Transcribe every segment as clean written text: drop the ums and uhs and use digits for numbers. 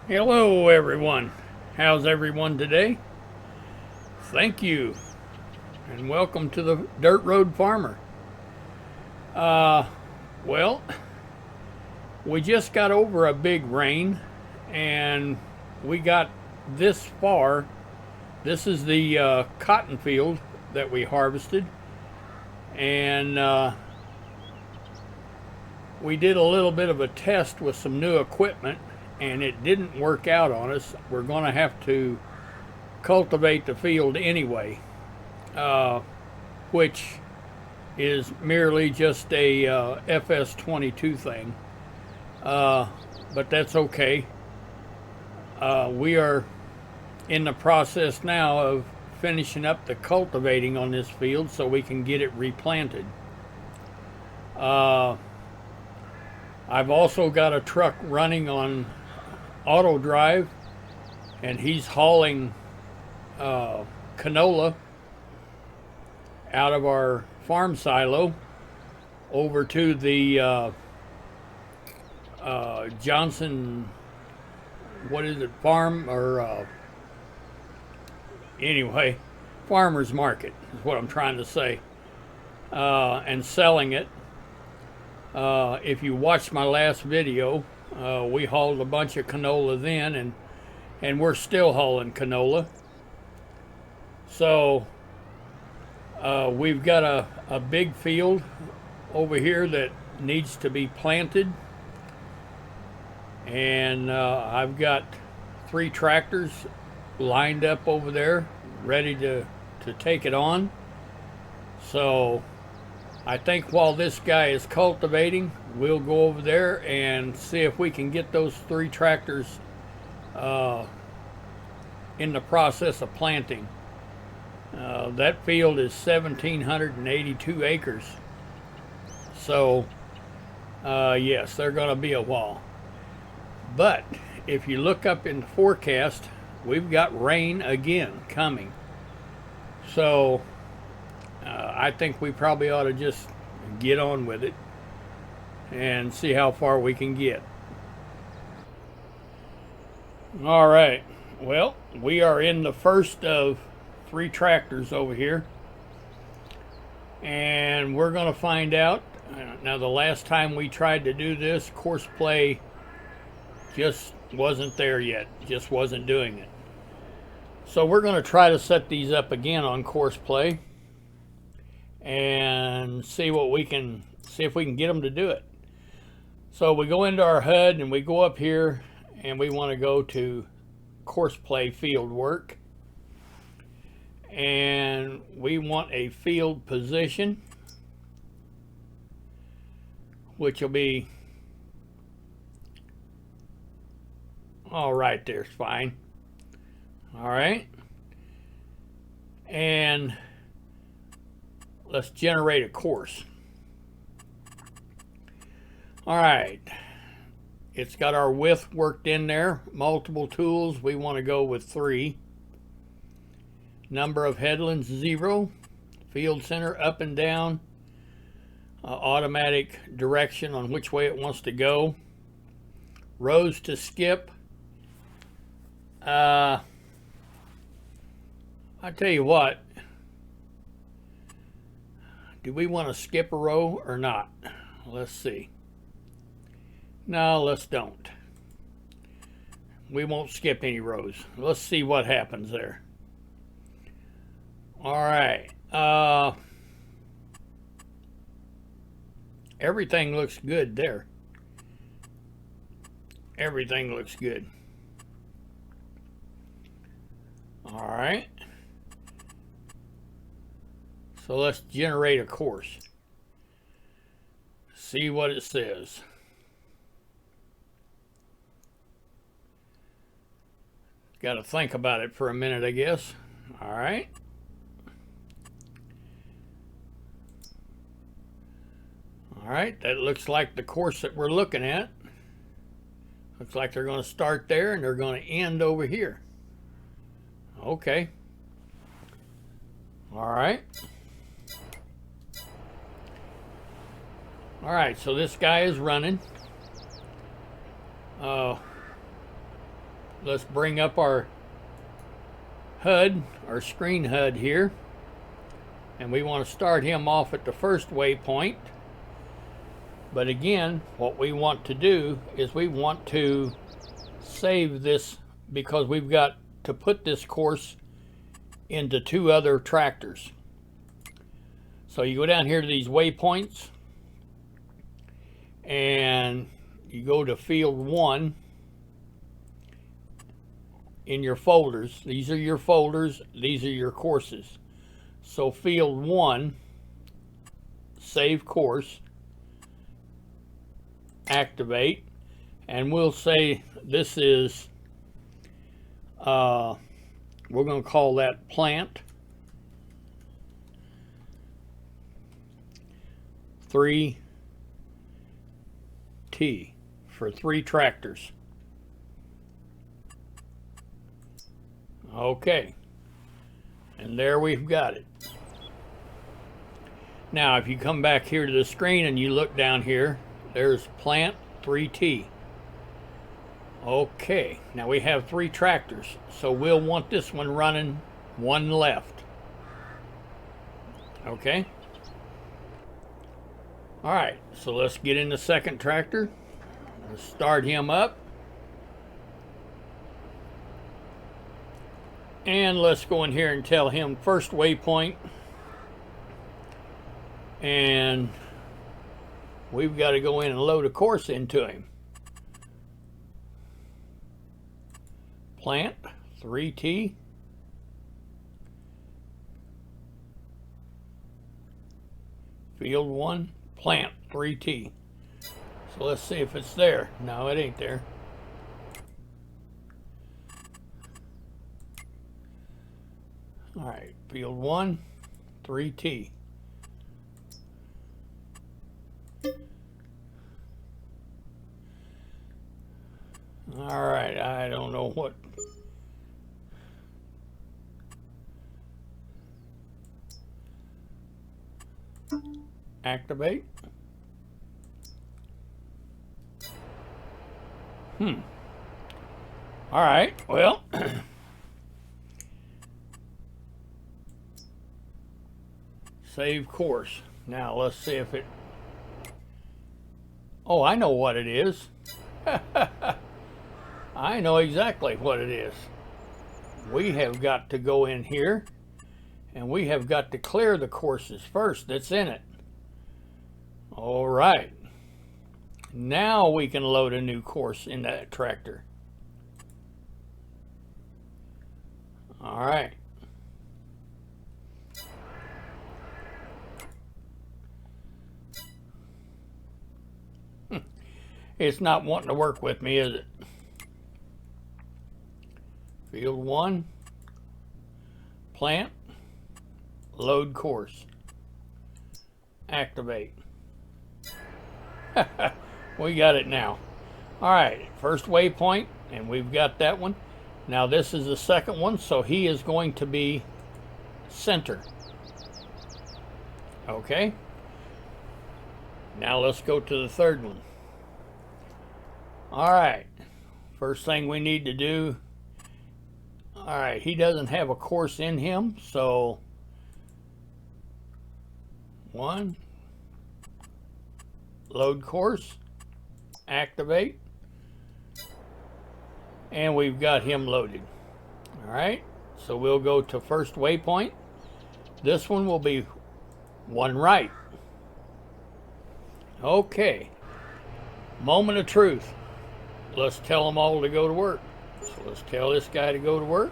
Hello everyone. How's everyone today? Thank you and welcome to the Dirt Road Farmer. Well, we just got over a big rain and we got this far. This is the cotton field that we harvested, and we did a little bit of a test with some new equipment and it didn't work out on us. We're going to have to cultivate the field anyway, which is merely just a FS22 thing. But that's okay. We are in the process now of finishing up the cultivating on this field so we can get it replanted. I've also got a truck running on Autodrive, and he's hauling canola out of our farm silo over to the Johnson, what is it, farm or anyway, farmer's market is what I'm trying to say, and selling it. If you watched my last video, we hauled a bunch of canola then, and we're still hauling canola. So we've got a big field over here that needs to be planted, and I've got 3 tractors lined up over there ready to take it on. So I think while this guy is cultivating, we'll go over there and see if we can get those 3 tractors in the process of planting. That field is 1,782 acres. So, yes, they're going to be a while. But if you look up in the forecast, we've got rain again coming. So, I think we probably ought to just get on with it and see how far we can get. All right. Well, we are in the first of 3 tractors over here, and we're going to find out. Now, the last time we tried to do this, Courseplay just wasn't there yet, just wasn't doing it. So we're going to try to set these up again on Courseplay and see what we can see if we can get them to do it. So we go into our HUD and we go up here and we want to go to Courseplay field work, and we want a field position, which will be all right. There's fine. All right, and let's generate a course. All right, it's got our width worked in there, multiple tools. We want to go with 3. Number of headlands 0, field center up and down, automatic direction on which way it wants to go, rows to skip. I tell you what, do we want to skip a row or not? Let's see. No, let's don't. We won't skip any rows. Let's see what happens there. All right. Everything looks good there. Everything looks good. All right. So let's generate a course. See what it says. Got to think about it for a minute, I guess. All right. All right, that looks like the course that we're looking at. Looks like they're going to start there and they're going to end over here. Okay. All right. All right, so this guy is running. let's bring up our HUD, our screen HUD here. And we want to start him off at the first waypoint. But again, what we want to do is we want to save this, because we've got to put this course into 2 other tractors. So you go down here to these waypoints and you go to field 1 in your folders. These are your folders, these are your courses. So field 1, save course, activate, and we'll say this is, we're going to call that plant 3T for 3 tractors. Okay, and there we've got it. Now if you come back here to the screen and you look down here, there's plant 3T. Okay, now we have 3 tractors, so we'll want this one running 1 left. Okay. All right, so let's get in the second tractor. Let's start him up. And let's go in here and tell him first waypoint. And we've got to go in and load a course into him. Plant 3T. Field 1, plant 3T. So let's see if it's there. No, it ain't there. All right, field 1, 3T. All right, I don't know what. Activate. All right, well. Save course. Now let's see if it. Oh, I know what it is. I know exactly what it is. We have got to go in here and we have got to clear the courses first that's in it. All right. Now we can load a new course in that tractor. All right. It's not wanting to work with me, is it? Field 1, plant, load course, activate. We got it now. All right, first waypoint, and we've got that one. Now this is the second one, so he is going to be center. Okay. Now let's go to the third one. All right, first thing we need to do, all right, he doesn't have a course in him, so 1, load course, activate, and we've got him loaded. All right, so we'll go to first waypoint. This one will be 1 right. Okay, moment of truth. Let's tell them all to go to work. So let's tell this guy to go to work.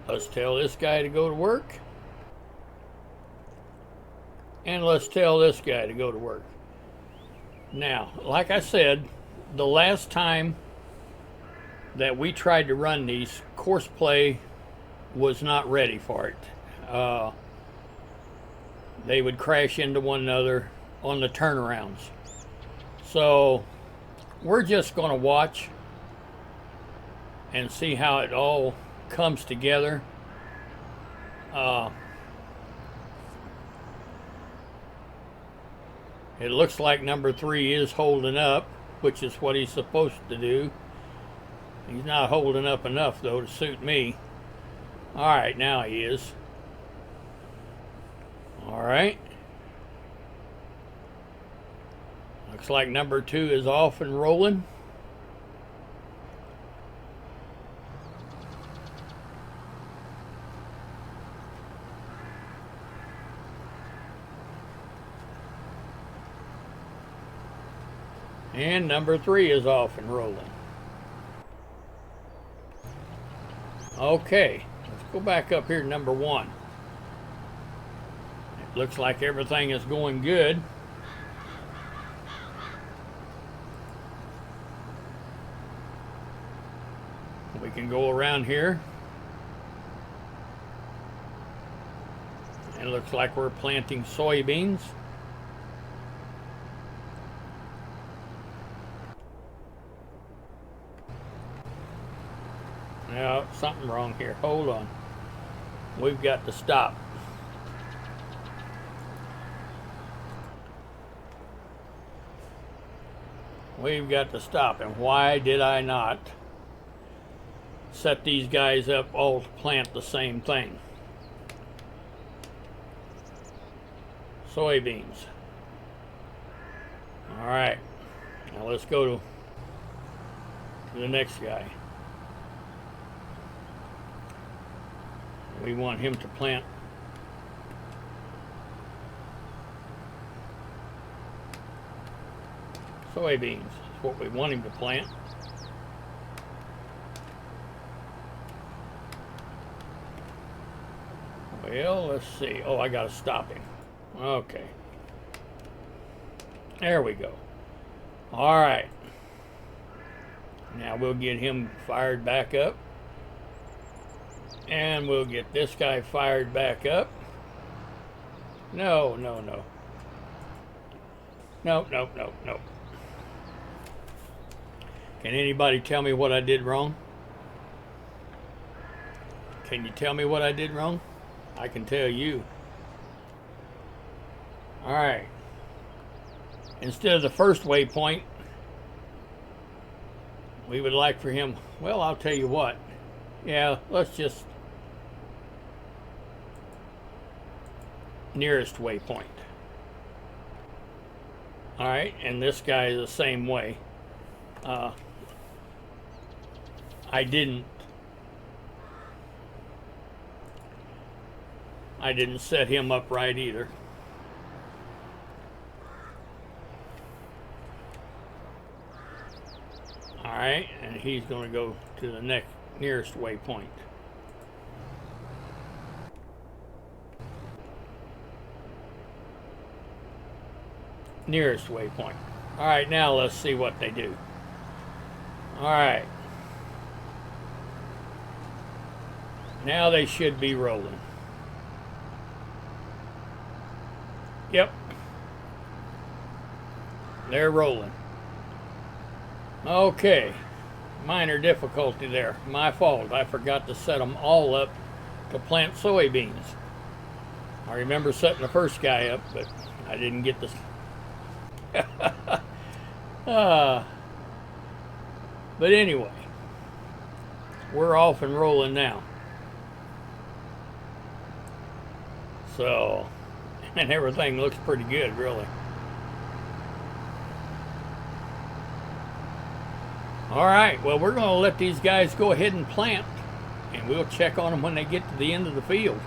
Let's tell this guy to go to work. And let's tell this guy to go to work. Now, like I said, the last time that we tried to run these, Courseplay was not ready for it. They would crash into one another on the turnarounds. So we're just going to watch and see how it all comes together. It looks like number 3 is holding up. which is what he's supposed to do. He's not holding up enough, though, to suit me. All right, now he is. All right. Looks like number 2 is off and rolling. And number 3 is off and rolling. Okay, let's go back up here to number 1. It looks like everything is going good. We can go around here. And it looks like we're planting soybeans. No, something wrong here. Hold on. We've got to stop. We've got to stop. And why did I not set these guys up all to plant the same thing? Soybeans. All right. Now let's go to the next guy. We want him to plant soybeans. That's what we want him to plant. Well, let's see. Oh, I gotta stop him. Okay. There we go. All right. Now we'll get him fired back up. And we'll get this guy fired back up. No, no, no. No, no, no, no. Can anybody tell me what I did wrong? Can you tell me what I did wrong? I can tell you. All right. Instead of the first waypoint, we would like for him, well, I'll tell you what. Yeah, let's just nearest waypoint. All right, and this guy is the same way. I didn't set him up right either. All right, and he's going to go to the nearest waypoint. Nearest waypoint. All right, now let's see what they do. All right. Now they should be rolling. Yep. They're rolling. Okay. Minor difficulty there. My fault. I forgot to set them all up to plant soybeans. I remember setting the first guy up, but I didn't get this. But anyway, we're off and rolling now. So, and everything looks pretty good, really. All right, well, we're going to let these guys go ahead and plant, and we'll check on them when they get to the end of the field.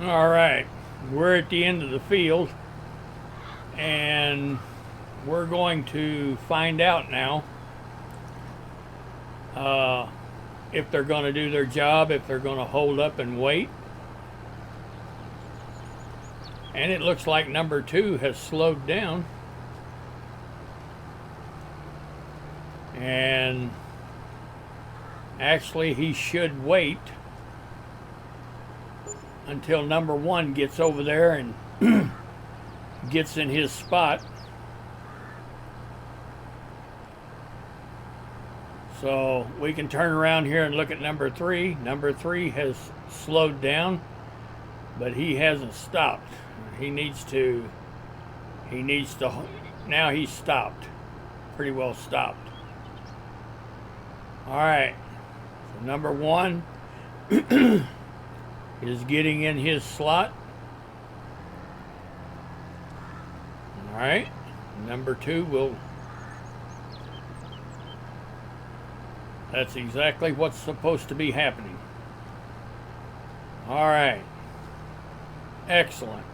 All right, we're at the end of the field, and we're going to find out now if they're going to do their job, if they're going to hold up and wait. And it looks like number 2 has slowed down. And actually he should wait until number 1 gets over there and gets in his spot. So we can turn around here and look at number 3. Number 3 has slowed down, but he hasn't stopped. He needs to He needs to, now he's stopped. Pretty well stopped. Alright, so number 1 is getting in his slot. Alright, number 2 will, that's exactly what's supposed to be happening. Alright, excellent.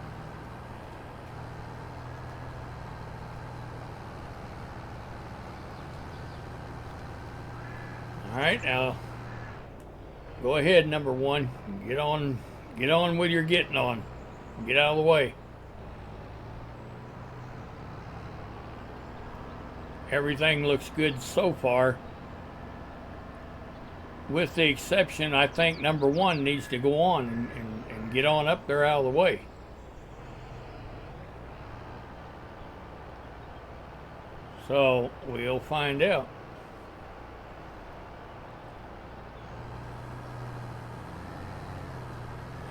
Alright, now go ahead, number 1. Get on with your getting on. Get out of the way. Everything looks good so far. With the exception, I think number 1 needs to go on and get on up there out of the way. So we'll find out.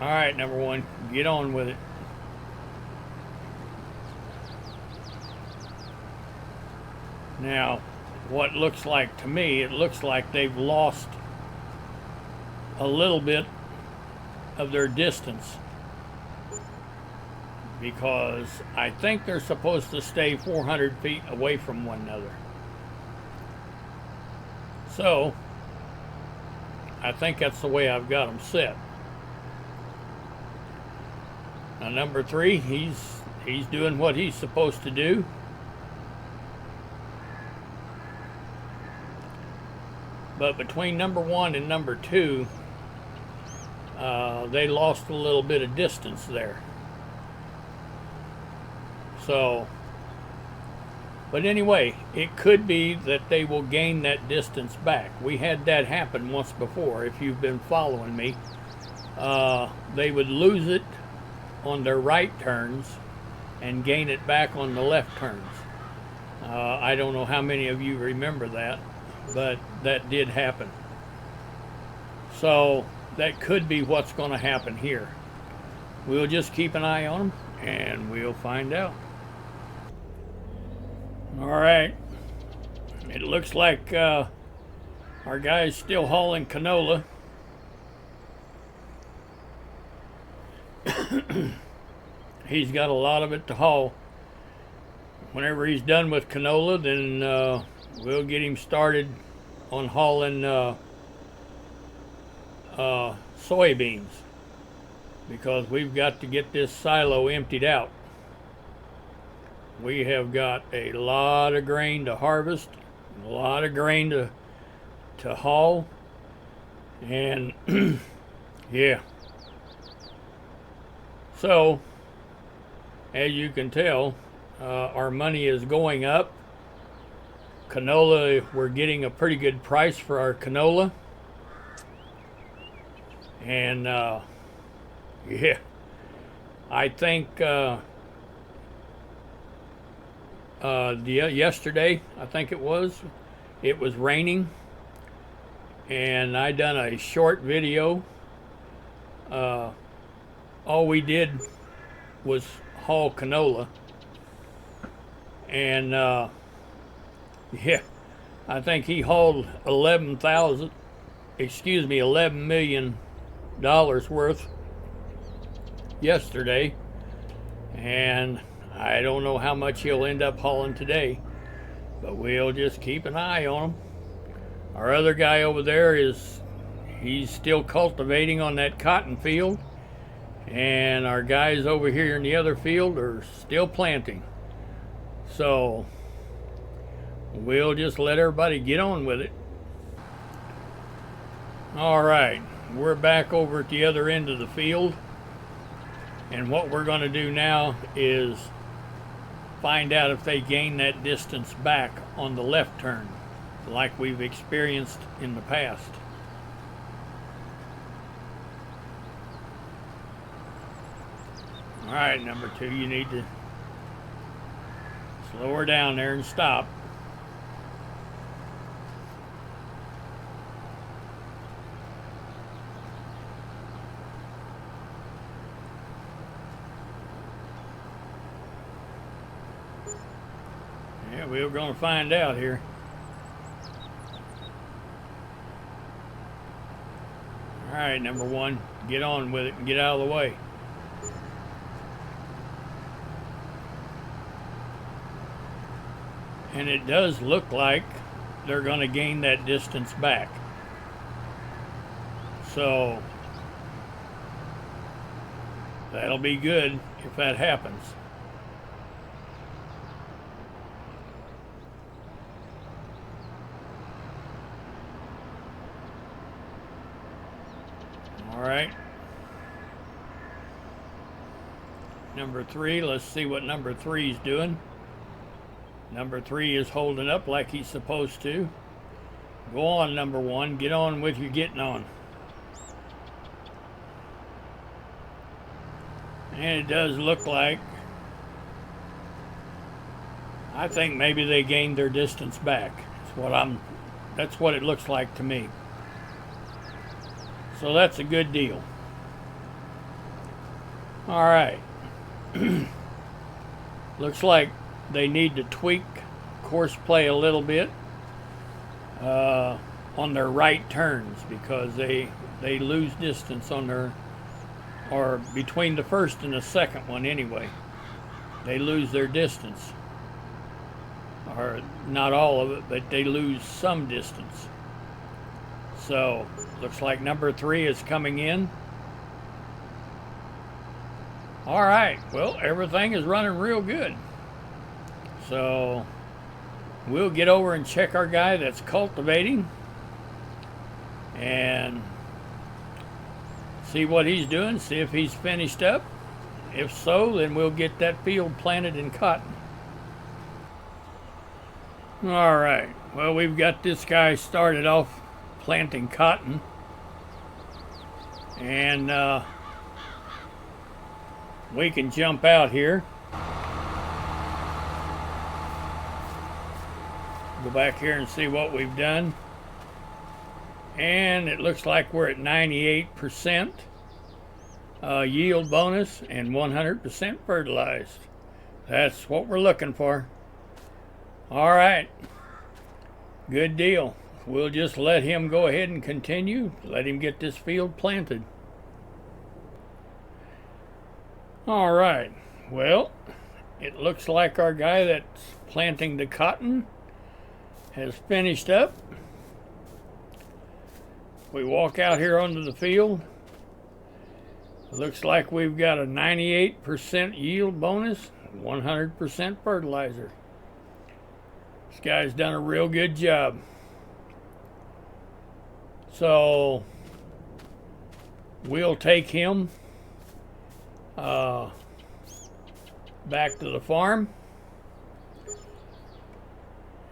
Alright, number 1, get on with it. Now, what looks like to me, it looks like they've lost a little bit of their distance, because I think they're supposed to stay 400 feet away from one another. So, I think that's the way I've got them set. Now, number 3, he's doing what he's supposed to do. But between number 1 and number 2, they lost a little bit of distance there. So, but anyway, it could be that they will gain that distance back. We had that happen once before, if you've been following me. They would lose it on their right turns and gain it back on the left turns. I don't know how many of you remember that, but that did happen. So that could be what's going to happen here. We'll just keep an eye on them and we'll find out. All right, it looks like our guy's still hauling canola. He's got a lot of it to haul. Whenever he's done with canola, then we'll get him started on hauling soybeans, because we've got to get this silo emptied out. We have got a lot of grain to harvest, a lot of grain to haul, and yeah. So, as you can tell, our money is going up. Canola, we're getting a pretty good price for our canola. And yeah, I think yesterday, I think it was raining, and I done a short video. All we did was haul canola, and yeah, I think he hauled $11 million worth yesterday, and I don't know how much he'll end up hauling today, but we'll just keep an eye on him. Our other guy over there he's still cultivating on that cotton field, and our guys over here in the other field are still planting. So we'll just let everybody get on with it. All right, we're back over at the other end of the field, and what we're going to do now is find out if they gain that distance back on the left turn like we've experienced in the past. All right, number 2, you need to slow her down there and stop. Yeah, we're going to find out here. All right, number one, get on with it and get out of the way. And it does look like they're going to gain that distance back. So that'll be good if that happens. All right. Number 3, let's see what number 3 is doing. Number 3 is holding up like he's supposed to. Go on, number 1. Get on with your getting on. And it does look like, I think maybe they gained their distance back. That's what it looks like to me. So that's a good deal. All right. Looks like they need to tweak Courseplay a little bit on their right turns, because they lose distance on their, or between the first and the second one anyway. They lose their distance. Or not all of it, but they lose some distance. So, looks like number 3 is coming in. All right, well, everything is running real good. So, we'll get over and check our guy that's cultivating and see what he's doing, see if he's finished up. If so, then we'll get that field planted in cotton. All right, well, we've got this guy started off planting cotton, and we can jump out here, go back here and see what we've done, and it looks like we're at 98% yield bonus and 100% fertilized. That's what we're looking for. All right, good deal. We'll just let him go ahead and continue. Let him get this field planted. All right, well, it looks like our guy that's planting the cotton has finished up. We walk out here onto the field. It looks like we've got a 98% yield bonus, 100% fertilizer. This guy's done a real good job. So we'll take him back to the farm,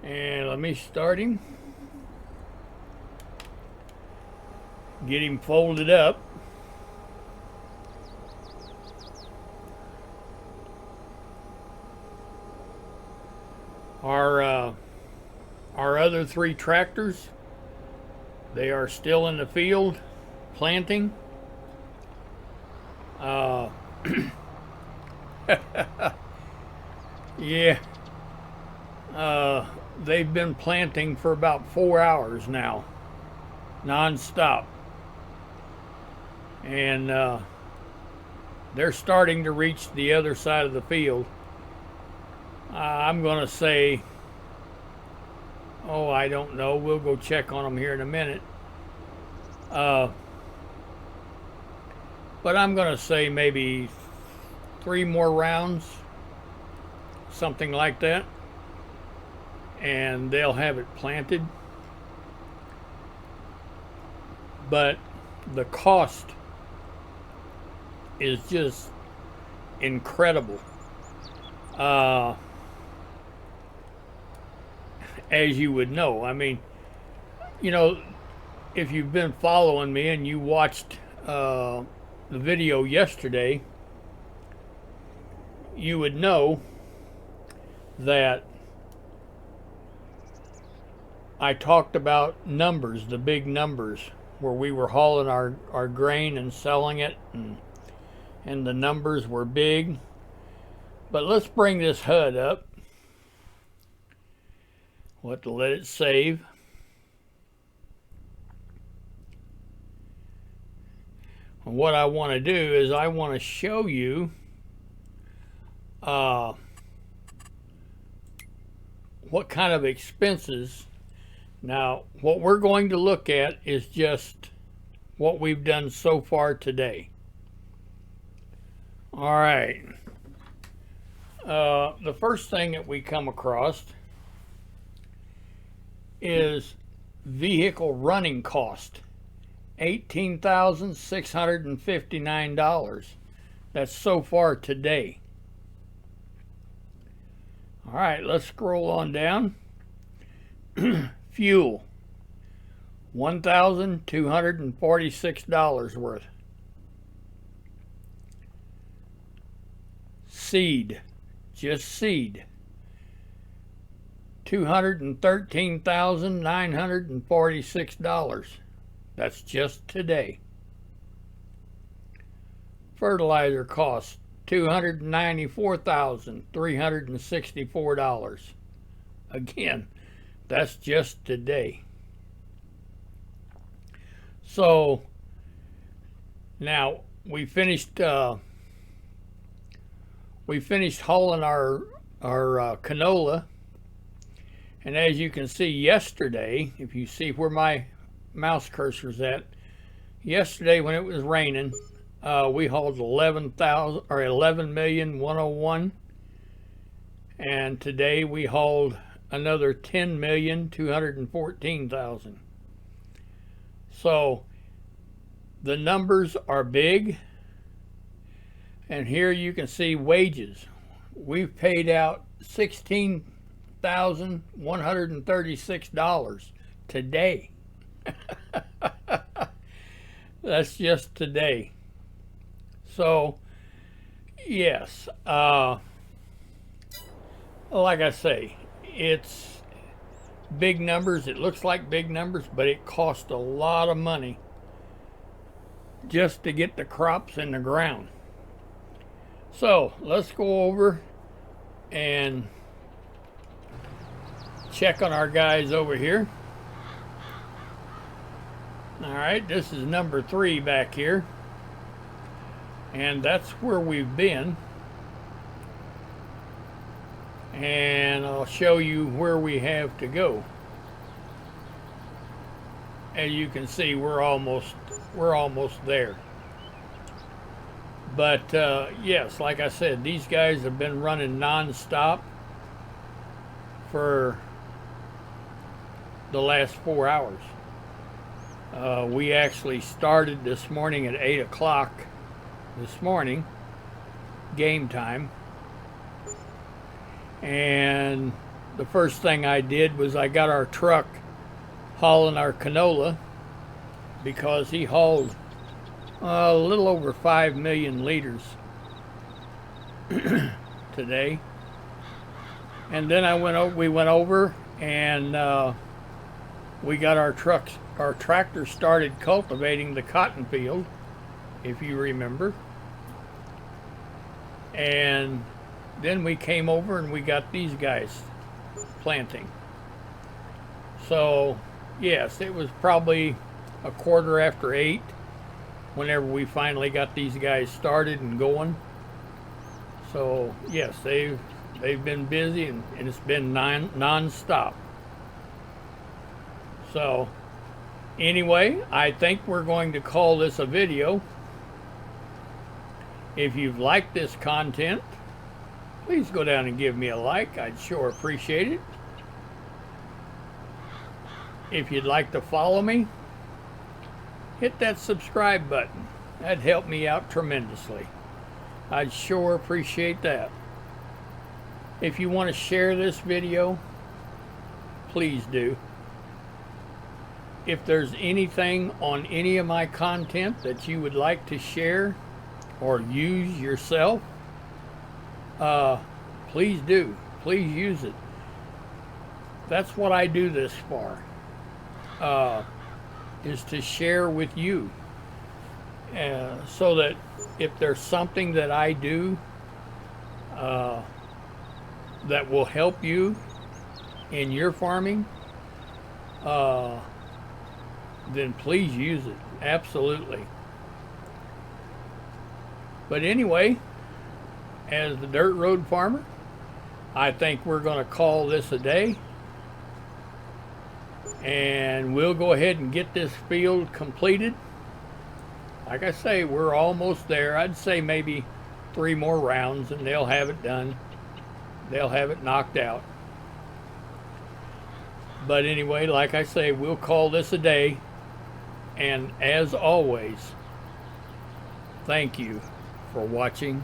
and let me start him, get him folded up. Our other 3 tractors, they are still in the field planting. Yeah, they've been planting for about 4 hours now, non-stop, and they're starting to reach the other side of the field. I'm gonna say, oh, I don't know, we'll go check on them here in a minute, but I'm gonna say maybe 3 more rounds, something like that, and they'll have it planted. But the cost is just incredible. As you would know, I mean, you know, if you've been following me and you watched the video yesterday, you would know that I talked about numbers, the big numbers, where we were hauling our grain and selling it, and the numbers were big. But let's bring this HUD up We'll have to let it save. And what I want to do is I want to show you what kind of expenses. Now, what we're going to look at is just what we've done so far today. All right. The first thing that we come across is vehicle running cost, $18,659. That's so far today. All right, let's scroll on down. Fuel, $1,246 worth. Seed, just seed, $213,946. That's just today. Fertilizer costs $294,364. Again, that's just today. So now we finished hauling our canola, and as you can see yesterday, if you see where my mouse cursor's at, yesterday when it was raining, we hauled 11,101,000, and today we hauled another 10,214,000. So the numbers are big, and here you can see wages. We've paid out $16,136 today. That's just today. So yes, like I say, it's big numbers. It looks like big numbers, but it costs a lot of money just to get the crops in the ground. So let's go over and check on our guys over here. All right, this is number 3 back here, and that's where we've been, and I'll show you where we have to go. As you can see, we're almost there. But yes, like I said, these guys have been running non-stop for the last 4 hours. We actually started this morning at 8 o'clock this morning, game time. And the first thing I did was I got our truck hauling our canola, because he hauled a little over 5 million liters today. And then we went over and we got our tractor started cultivating the cotton field, if you remember. And then we came over and we got these guys planting. So yes, it was probably a quarter after 8 whenever we finally got these guys started and going. So yes, they've been busy, and it's been non-stop. So anyway, I think we're going to call this a video. If you've liked this content, please go down and give me a like. I'd sure appreciate it. If you'd like to follow me, hit that subscribe button. That'd help me out tremendously. I'd sure appreciate that. If you want to share this video, please do. If there's anything on any of my content that you would like to share or use yourself, please do. Please use it. That's what I do this for, is to share with you, so that if there's something that I do that will help you in your farming, then please use it. Absolutely. But anyway, as the dirt road farmer, I think we're going to call this a day. And we'll go ahead and get this field completed. Like I say, we're almost there. I'd say maybe 3 more rounds and they'll have it done. They'll have it knocked out. But anyway, like I say, we'll call this a day. And as always, thank you for watching